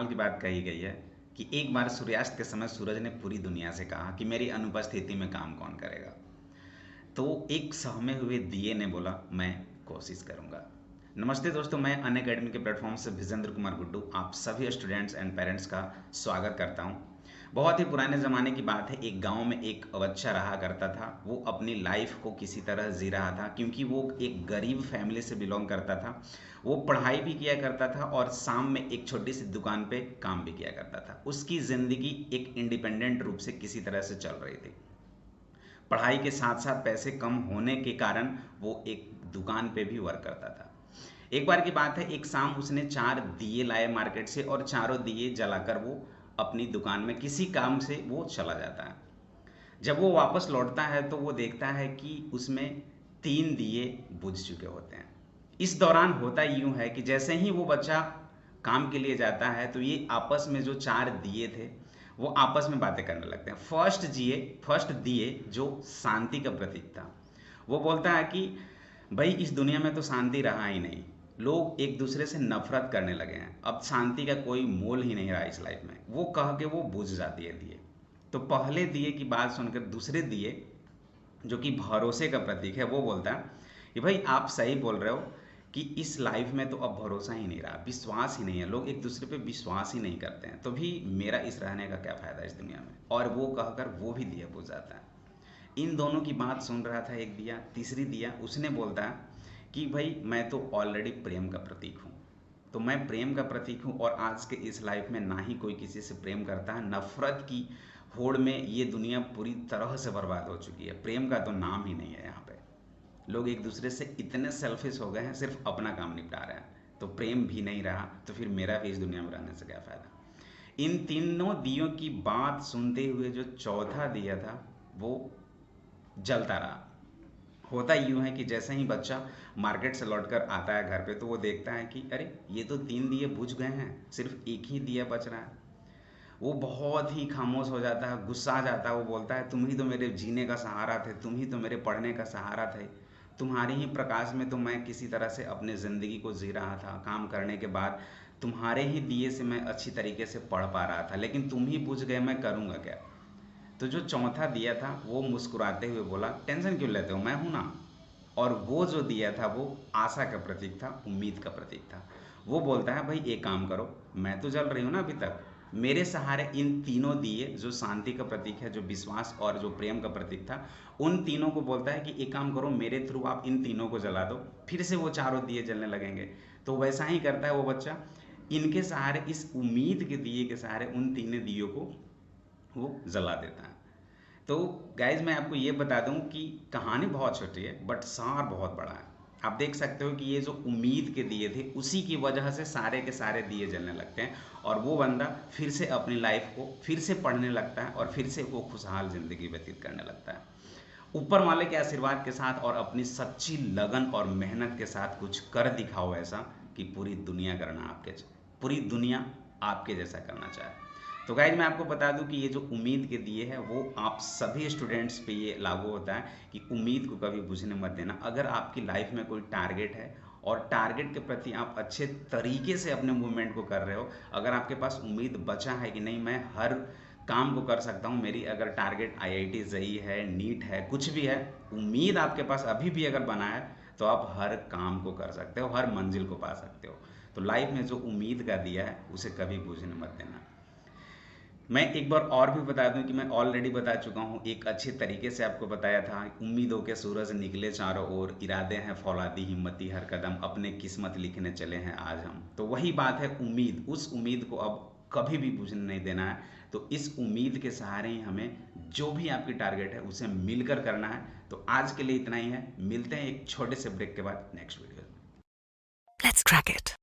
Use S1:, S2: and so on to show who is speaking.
S1: कमाल की बात कही गई है कि एक बार सूर्यास्त के समय सूरज ने पूरी दुनिया से कहा कि मेरी अनुपस्थिति में काम कौन करेगा। तो एक सहमे हुए दिए ने बोला, मैं कोशिश करूंगा। नमस्ते दोस्तों, मैं अनअकैडमी के प्लेटफॉर्म से विजेंद्र कुमार गुड्डू आप सभी स्टूडेंट्स एंड पेरेंट्स का स्वागत करता हूं। बहुत ही पुराने ज़माने की बात है, एक गांव में एक बच्चा रहा करता था। वो अपनी लाइफ को किसी तरह जी रहा था क्योंकि वो एक गरीब फैमिली से बिलोंग करता था। वो पढ़ाई भी किया करता था और शाम में एक छोटी सी दुकान पे काम भी किया करता था। उसकी ज़िंदगी एक इंडिपेंडेंट रूप से किसी तरह से चल रही थी। पढ़ाई के साथ साथ पैसे कम होने के कारण वो एक दुकान पे भी वर्क करता था। एक बार की बात है, एक शाम उसने 4 दिए लाए मार्केट से और चारों दिए जलाकर वो अपनी दुकान में किसी काम से वो चला जाता है। जब वो वापस लौटता है तो वो देखता है कि उसमें 3 दिए बुझ चुके होते हैं। इस दौरान होता यूं है कि जैसे ही वो बच्चा काम के लिए जाता है तो ये आपस में जो 4 दिए थे वो आपस में बातें करने लगते हैं। फर्स्ट दिए जो शांति का प्रतीक था, वो बोलता है कि भाई इस दुनिया में तो शांति रहा ही नहीं, लोग एक दूसरे से नफरत करने लगे हैं, अब शांति का कोई मोल ही नहीं रहा इस लाइफ में। वो कह के वो बुझ जाती है दिए। तो पहले दिए की बात सुनकर दूसरे दिए, जो कि भरोसे का प्रतीक है, वो बोलता है कि भाई आप सही बोल रहे हो कि इस लाइफ में तो अब भरोसा ही नहीं रहा, विश्वास ही नहीं है, लोग एक दूसरे पे विश्वास ही नहीं करते हैं, तो भी मेरा इस रहने का क्या फ़ायदा इस दुनिया में। और वो कहकर वो भी दिया बुझ जाता है। इन दोनों की बात सुन रहा था एक दिया। तीसरी दिया उसने बोलता है कि भाई मैं तो ऑलरेडी प्रेम का प्रतीक हूँ, तो मैं प्रेम का प्रतीक हूँ और आज के इस लाइफ में ना ही कोई किसी से प्रेम करता है। नफरत की होड़ में ये दुनिया पूरी तरह से बर्बाद हो चुकी है। प्रेम का तो नाम ही नहीं है यहाँ पे। लोग एक दूसरे से इतने सेल्फिश हो गए हैं, सिर्फ अपना काम निपटा रहे हैं। तो प्रेम भी नहीं रहा तो फिर मेरा भी इस दुनिया में रहने से क्या फ़ायदा। इन तीनों दियों की बात सुनते हुए जो चौथा दिया था वो जलता रहा। होता यूँ है कि जैसे ही बच्चा मार्केट से लौटकर आता है घर पे तो वो देखता है कि अरे ये तो 3 दिए बुझ गए हैं, सिर्फ एक ही दिया बच रहा है। वो बहुत ही खामोश हो जाता है, गुस्सा आ जाता है। वो बोलता है तुम ही तो मेरे जीने का सहारा थे, तुम ही तो मेरे पढ़ने का सहारा थे, तुम्हारे ही प्रकाश में तो मैं किसी तरह से अपनी ज़िंदगी को जी रहा था। काम करने के बाद तुम्हारे ही दिए से मैं अच्छी तरीके से पढ़ पा रहा था, लेकिन तुम ही बुझ गए, मैं करूँगा क्या। तो जो चौथा दिया था वो मुस्कुराते हुए बोला, टेंशन क्यों लेते हो, मैं हूं ना। और वो जो दिया था वो आशा का प्रतीक था, उम्मीद का प्रतीक था। वो बोलता है भाई एक काम करो, मैं तो जल रही हूँ ना अभी तक, मेरे सहारे इन तीनों दिए जो शांति का प्रतीक है, जो विश्वास और जो प्रेम का प्रतीक था, उन तीनों को बोलता है कि एक काम करो, मेरे थ्रू आप इन तीनों को जला दो, फिर से वो चारों दिए जलने लगेंगे। तो वैसा ही करता है वो बच्चा। इनके सहारे, इस उम्मीद के दिए के सहारे उन तीनों दियों को वो जला देता है। तो गाइज मैं आपको ये बता दूं कि कहानी बहुत छोटी है बट सार बहुत बड़ा है। आप देख सकते हो कि ये जो उम्मीद के दिए थे उसी की वजह से सारे के सारे दिए जलने लगते हैं और वो बंदा फिर से अपनी लाइफ को फिर से पढ़ने लगता है और फिर से वो खुशहाल ज़िंदगी व्यतीत करने लगता है। ऊपर वाले के आशीर्वाद के साथ और अपनी सच्ची लगन और मेहनत के साथ कुछ कर दिखाओ ऐसा कि पूरी दुनिया आपके जैसा करना चाहे। तो गाइज मैं आपको बता दूं कि ये जो उम्मीद के दिए है वो आप सभी स्टूडेंट्स पे ये लागू होता है कि उम्मीद को कभी बुझने मत देना। अगर आपकी लाइफ में कोई टारगेट है और टारगेट के प्रति आप अच्छे तरीके से अपने मूवमेंट को कर रहे हो, अगर आपके पास उम्मीद बचा है कि नहीं मैं हर काम को कर सकता हूँ, मेरी अगर टारगेट आईआईटी जेईई है, नीट है, कुछ भी है, उम्मीद आपके पास अभी भी अगर बना है तो आप हर काम को कर सकते हो, हर मंजिल को पा सकते हो। तो लाइफ में जो उम्मीद का दिया है उसे कभी बुझने मत देना। मैं एक बार और भी बता दूं कि मैं ऑलरेडी बता चुका हूं, एक अच्छे तरीके से आपको बताया था। उम्मीदों के सूरज निकले चारों ओर, इरादे हैं फौलादी हिम्मती हर कदम, अपने किस्मत लिखने चले हैं आज हम। तो वही बात है, उम्मीद, उस उम्मीद को अब कभी भी बुझने नहीं देना है। तो इस उम्मीद के सहारे ही हमें जो भी आपकी टारगेट है उसे मिलकर करना है। तो आज के लिए इतना ही है, मिलते हैं एक छोटे से ब्रेक के बाद नेक्स्ट वीडियो में।
S2: Let's crack it.